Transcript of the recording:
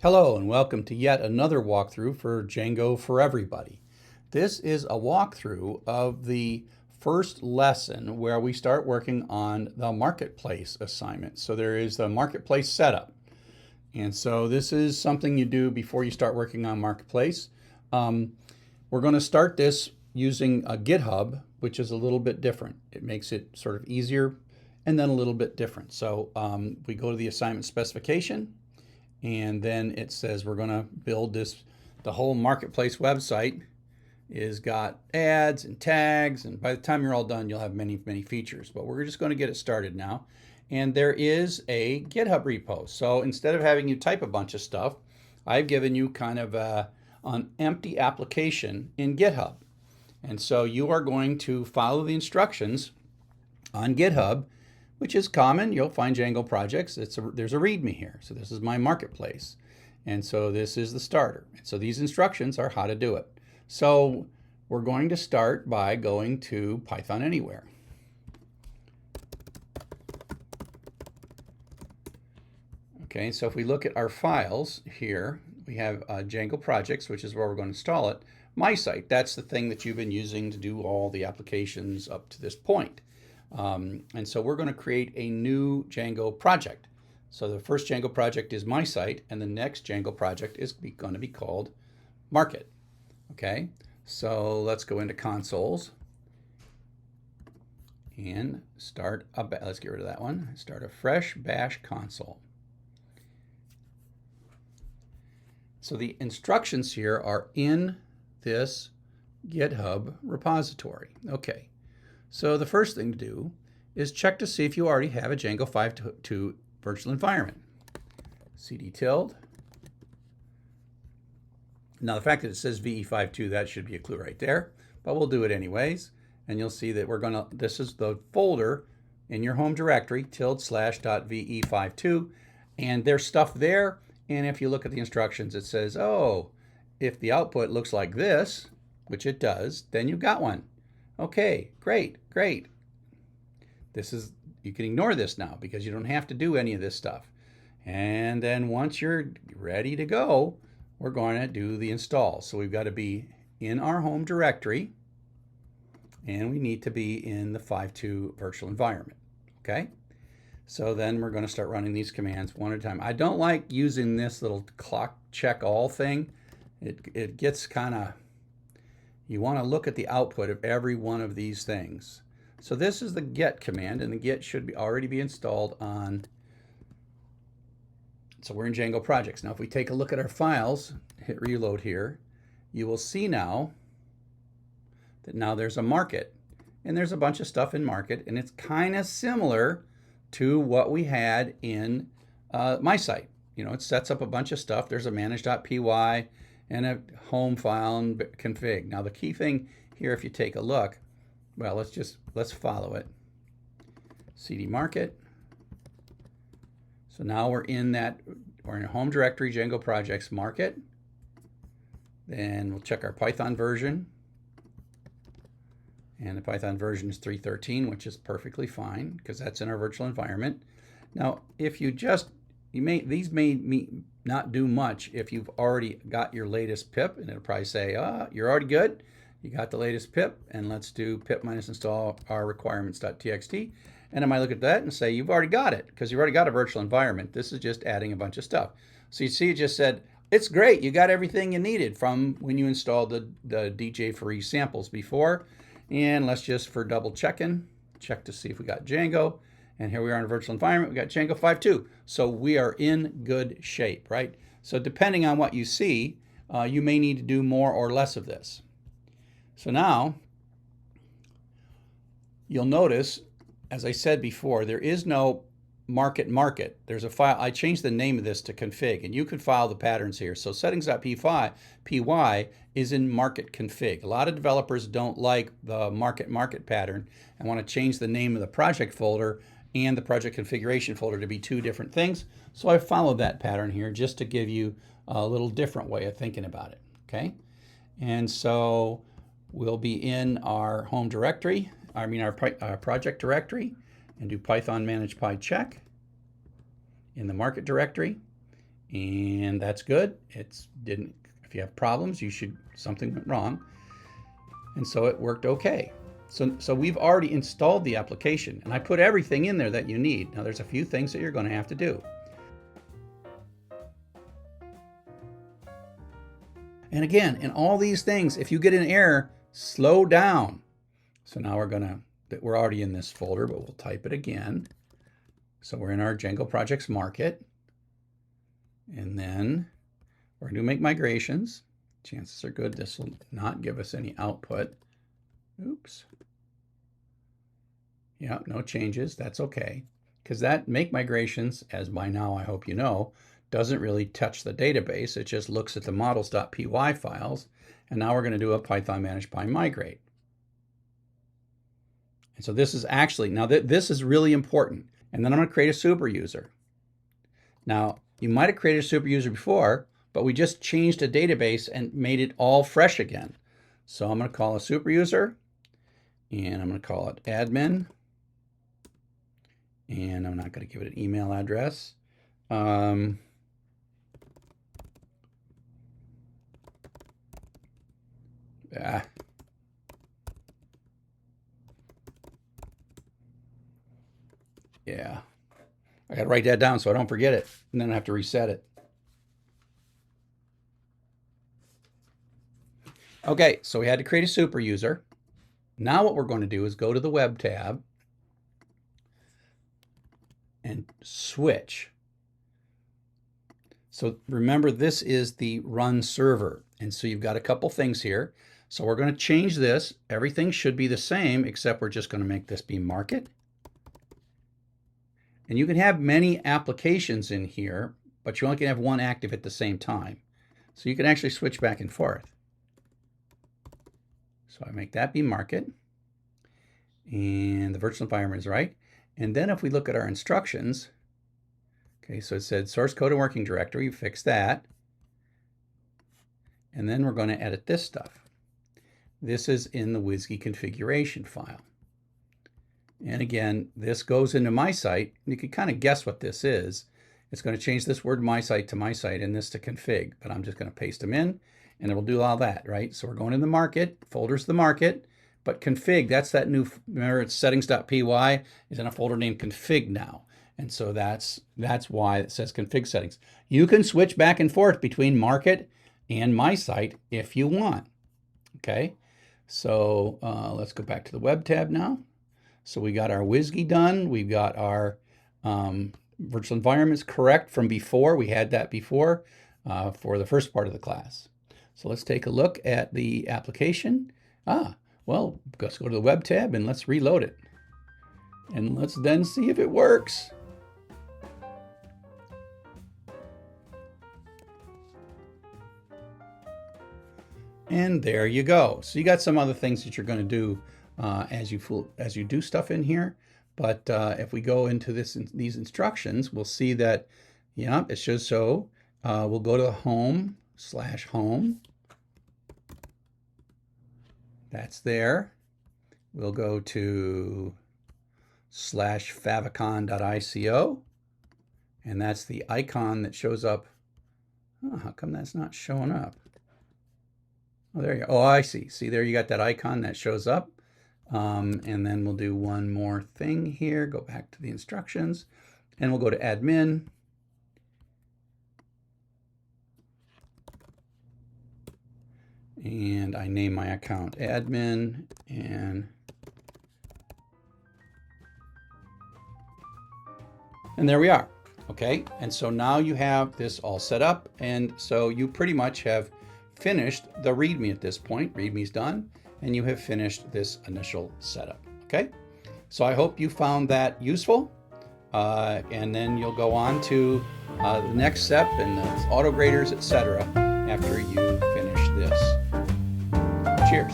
Hello and welcome to yet another walkthrough for Django for Everybody. This is a walkthrough of the first lesson where we start working on the Marketplace assignment. So there is the Marketplace setup. And so this is something you do before you start working on Marketplace. We're going to start this using a GitHub, which is a little bit different. It makes it sort of easier and then a little bit different. So we go to the assignment specification. And then it says we're going to build this. The whole Marketplace website is got ads and tags, and by the time you're all done, you'll have many features. But we're just going to get it started now. And there is a GitHub repo. So instead of having you type a bunch of stuff, I've given you kind of an empty application in GitHub. And so you are going to follow the instructions on GitHub, which is common. You'll find Django projects. There's a README here. So this is my Marketplace. And so this is the starter. And so these instructions are how to do it. So we're going to start by going to Python Anywhere. Okay, so if we look at our files here, we have Django projects, which is where we're going to install it. MySite, that's the thing that you've been using to do all the applications up to this point. And so we're going to create a new Django project. So the first Django project is MySite, and the next Django project is going to be called Market. Okay, so let's go into consoles and start let's get rid of that one. Start a fresh bash console. So the instructions here are in this GitHub repository. Okay. So the first thing to do is check to see if you already have a Django 5.2 virtual environment. cd tilde. Now the fact that it says VE52, that should be a clue right there, but we'll do it anyways. And you'll see that this is the folder in your home directory, /.ve52, and there's stuff there. And if you look at the instructions, it says, oh, if the output looks like this, which it does, then you've got one. Okay, great. You can ignore this now because you don't have to do any of this stuff. And then once you're ready to go, we're going to do the install. So we've got to be in our home directory, and we need to be in the 5.2 virtual environment. Okay? So then we're going to start running these commands one at a time. I don't like using this little clock check all thing. It gets kind of, you want to look at the output of every one of these things. So this is the get command, and the get should already be installed on. So we're in Django projects. Now if we take a look at our files, hit reload here, you will see now that now there's a market, and there's a bunch of stuff in market, and it's kind of similar to what we had in MySite. You know, it sets up a bunch of stuff. There's a manage.py and a home file and config. Now the key thing here, if you take a look, well, let's follow it. cd market. So now we're in a home directory, Django projects market. Then we'll check our Python version. And the Python version is 3.13, which is perfectly fine because that's in our virtual environment. Now, if these may not do much if you've already got your latest pip, and it'll probably say, you're already good. You got the latest pip, and let's do pip-install our requirements.txt. And I might look at that and say, you've already got it because you've already got a virtual environment. This is just adding a bunch of stuff. So you see it just said, it's great. You got everything you needed from when you installed the DJ free samples before. And let's just, for double checking, check to see if we got Django. And here we are in a virtual environment. We got Django 5.2. So we are in good shape, right? So depending on what you see, you may need to do more or less of this. So now you'll notice, as I said before, there is no market. There's a file. I changed the name of this to config, and you can file the patterns here. So settings.py is in market config. A lot of developers don't like the market pattern and want to change the name of the project folder and the project configuration folder to be two different things. So I followed that pattern here just to give you a little different way of thinking about it. Okay, and so we'll be in our home directory, our project directory, and do Python manage PyCheck in the market directory. And that's good. If you have problems, something went wrong. And so it worked okay. So we've already installed the application, and I put everything in there that you need. Now there's a few things that you're going to have to do. And again, in all these things, if you get an error, slow down. So now we're already in this folder, but we'll type it again. So we're in our Django Projects Market. And then we're going to make migrations. Chances are good this will not give us any output. Oops. Yeah, no changes. That's okay. Because that make migrations, as by now I hope you know, doesn't really touch the database. It just looks at the models.py files. And now we're going to do a Python manage by migrate. And so this is actually, now this is really important. And then I'm going to create a super user. Now, you might have created a super user before, but we just changed a database and made it all fresh again. So I'm going to call a super user, and I'm going to call it admin. And I'm not going to give it an email address. Yeah, I got to write that down so I don't forget it, and then I have to reset it. Okay, so we had to create a super user. Now what we're going to do is go to the Web tab and switch. So remember, this is the run server, and so you've got a couple things here. So we're going to change this. Everything should be the same, except we're just going to make this be market. And you can have many applications in here, but you only can have one active at the same time. So you can actually switch back and forth. So I make that be market. And the virtual environment is right. And then if we look at our instructions, okay, so it said source code and working directory, fix that. And then we're going to edit this stuff. This is in the WSGI configuration file. And again, this goes into MySite. You can kind of guess what this is. It's going to change this word MySite to MySite and this to config, but I'm just going to paste them in and it will do all that, right? So we're going in the market, folder's the market, but config, that's that new, remember it's settings.py is in a folder named config now. And so that's why it says config settings. You can switch back and forth between market and MySite if you want, okay? So let's go back to the web tab now. So we got our WSGI done. We've got our virtual environments correct from before. We had that before for the first part of the class. So let's take a look at the application. Well, let's go to the web tab and let's reload it. And let's then see if it works. And there you go. So you got some other things that you're going to do as you do stuff in here. But if we go into these instructions, we'll see that, yeah, it shows so. We'll go to home/home. That's there. We'll go to /favicon.ico. And that's the icon that shows up. Oh, how come that's not showing up? Oh, there you go. Oh, I see. See there, you got that icon that shows up. And then we'll do one more thing here. Go back to the instructions. And we'll go to admin. And I name my account admin. And there we are. Okay. And so now you have this all set up. And so you pretty much have finished the README at this point. README's done. And you have finished this initial setup. Okay. So I hope you found that useful. And then you'll go on to the next step and the auto graders, etc. after you finish this. Cheers.